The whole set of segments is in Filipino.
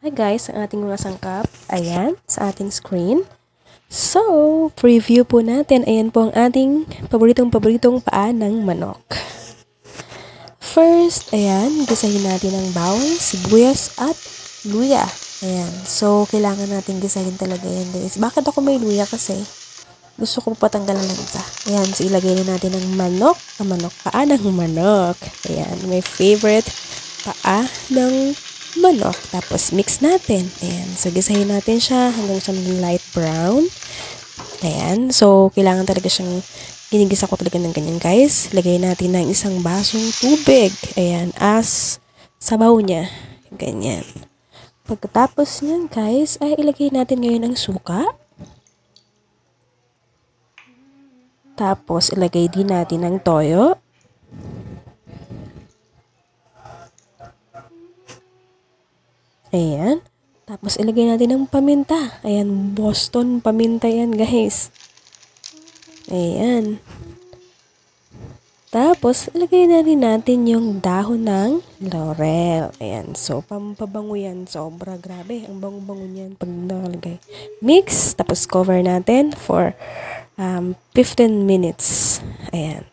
Hi guys, ang ating mga sangkap, ayan, sa ating screen. So, preview po natin, ayan po ang ating paboritong paa ng manok. First, ayan, gisahin natin ang bawang, sibuyas, at luya. Ayan, so kailangan natin gisahin talaga yan guys. Bakit ako may luya? Kasi gusto ko patanggalan ng lansa. Ayan, so ilagay na natin ang paa ng manok. Ayan, my favorite paa ng manok. Tapos, mix natin. Ayan. So, gisahin natin siya hanggang siya maging light brown. Ayan. So, kailangan talaga siyang ginigisa ko talaga ng ganyan, guys. Lagay natin ng isang basong tubig. Ayan. As sabaw niya. Ganyan. Pagkatapos niyan, guys, ay ilagay natin ngayon ang suka. Tapos, ilagay din natin ang toyo. Ayan. Tapos, ilagay natin ang paminta. Ayan, Boston paminta yan, guys. Ayan. Tapos, ilagay natin yung dahon ng laurel. Ayan. So, pampabango yan. Sobra, grabe. Ang bango-bango niyan pag nakalagay. Mix. Tapos, cover natin for 15 minutes. Ayan.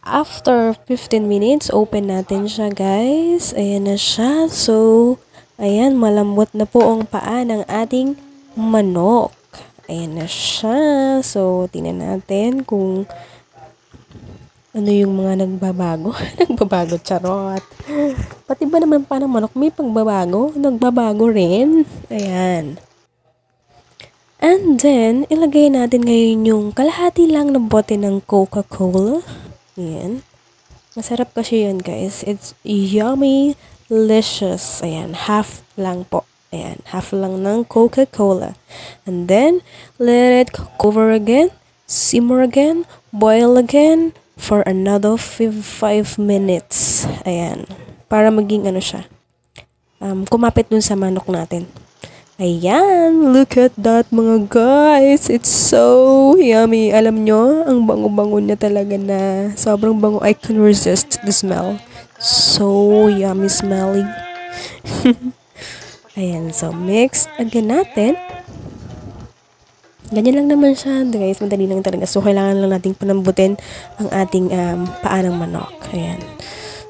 After 15 minutes, open natin siya, guys. Ayan na siya. So, ayan, malambot na po ang paa ng ating manok. Ayan na siya. So, tingnan natin kung ano yung mga nagbabago. Nagbabago, charot. Pati ba naman pa ng manok may pagbabago? Nagbabago rin. Ayan. And then, ilagay natin ngayon yung kalahati lang na bote ng Coca-Cola. Ayan. Masarap kasi yun, guys. It's yummy, delicious. Ayan. Half lang po. Ayan. Half lang ng Coca-Cola. And then, let it cover again, simmer again, boil again for another 5 minutes. Ayan. Para maging ano siya. Kumapit dun sa manok natin. Ayan, look at that mga guys. It's so yummy. Alam nyo, ang bango-bango niya talaga na sobrang bango. I can resist the smell. So yummy smelling. Ayan, so mix again natin. Ganyan lang naman siya guys. Madali lang talaga. So kailangan lang nating panambutin ang ating paa ng manok. Ayan.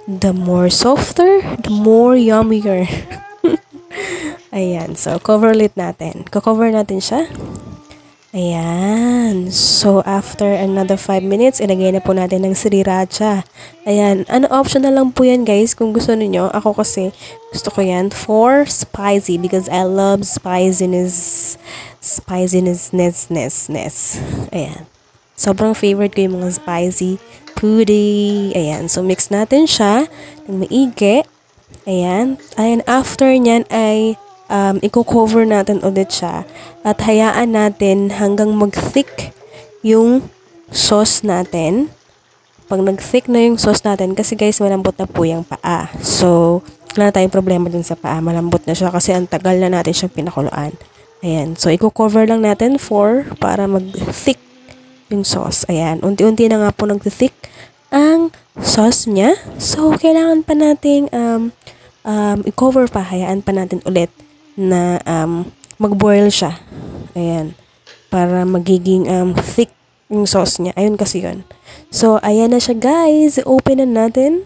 The more softer, the more yummier. Ayan. So, cover lid natin. Cover natin siya. Ayan. So, after another 5 minutes, ilagay na po natin ng sriracha. Ayan. Ano option na lang po yan, guys, kung gusto niyo. Ako kasi, gusto ko yan for spicy because I love spiciness. Ayan. Sobrang favorite ko yung mga spicy pudi. Ayan. So, mix natin siya ng maigi. Ayan. Ayan. After nyan ay i-cover natin ulit siya at hayaan natin hanggang mag-thick yung sauce natin. Pag nag-thick na yung sauce natin, kasi guys, malambot na po yung paa. So, wala na tayong problema dun sa paa. Malambot na siya kasi ang tagal na natin siyang pinakuluan. Ayan. So, i-cover lang natin para mag-thick yung sauce. Ayan. Unti-unti na nga po nag-thick ang sauce niya. So, kailangan pa nating i-cover pa. Hayaan pa natin ulit na mag-boil siya. Ayan. Para magiging thick yung sauce niya. Ayun kasi yun. So, ayan na siya guys. Open na natin.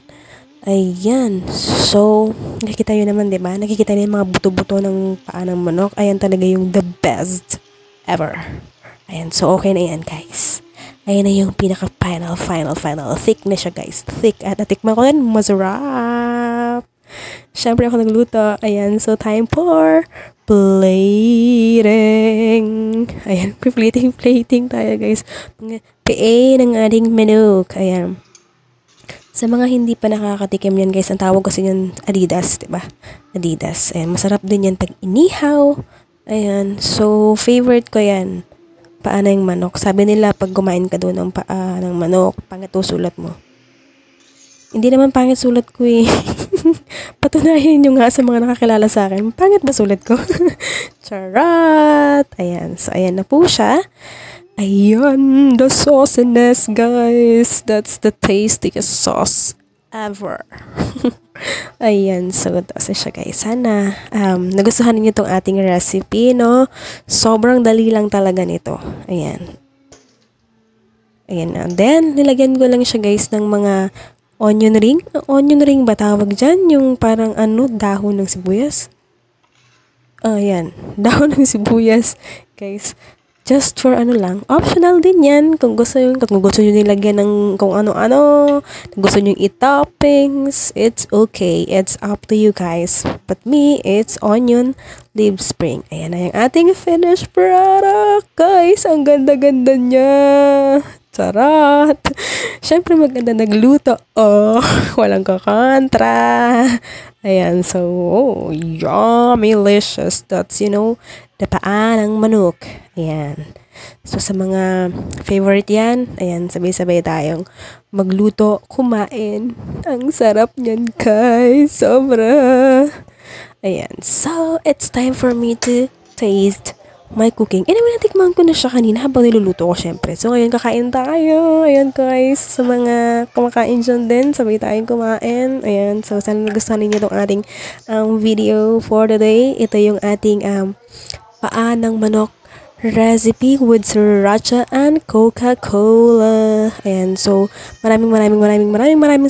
Ayan. So, nakikita yun naman, diba? Nakikita niyo yung mga buto-buto ng paa ng manok. Ayan talaga yung the best ever. Ayan. So, okay na yan guys. Ayan na yung pinaka-final. Thick na siya guys. Thick. At natikman ko yan. Masarap. Siyempre ako nagluto. Ayan, so time for plating. Ayan, plating tayo guys. PA ng ating menu. Ayan. Sa mga hindi pa nakakatikim yan guys, ang tawag kasi yan Adidas, diba? Adidas. Ayan, masarap din yan pag inihaw. Ayan, so favorite ko yan. Paa ng manok. Sabi nila pag kumain ka doon ng paa ng manok, pangit sulat mo. Hindi naman pangit sulat ko eh. Patunayan nyo nga sa mga nakakilala sa akin. Pangit ba sulat ko? Charot! Ayan. So, ayan na po siya. Ayan. The sauciness, guys. That's the tastiest sauce ever. Ayan, so ito siya guys. Sana nagustuhan niyo itong ating recipe, no? Sobrang dali lang talaga nito. Ayan. Ayan na. Then, nilagyan ko lang siya guys ng mga onion ring. Onion ring ba tawag dyan? Yung parang dahon ng sibuyas. Ayan. Dahon ng sibuyas, guys. Just for lang. Optional din yan. Kung gusto nyo nilagyan ng kung ano-ano. Kung gusto nyo i-toppings. It's okay. It's up to you guys. But me, it's onion leaf spring. Ayan na yung ating finished product. Guys, ang ganda-ganda niya. Charot! Siyempre maganda nagluto. Oh, walang kakontra. Ayan, so, yummy, delicious. That's, the paa ng manok. Ayan. So, sa mga favorite yan, ayan, sabay-sabay tayong magluto, kumain. Ang sarap niyan, guys. Sobra. Ayan. So, it's time for me to taste my cooking. Anyway, natikman ko na siya kanina habang niluluto ko syempre. So, ngayon kakain tayo. Ayan guys, sa mga kumakain dyan din, sabay tayong kumain. Ayan, so sana nagustuhan ninyo itong ating video for today. Ito yung ating paa ng manok recipe with sriracha and Coca-Cola. Ayan, so maraming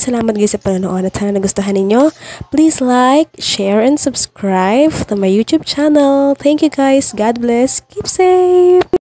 salamat guys sa panonood at sana nagustuhan ninyo. Please like, share, and subscribe to my YouTube channel. Thank you guys. God bless. Keep safe.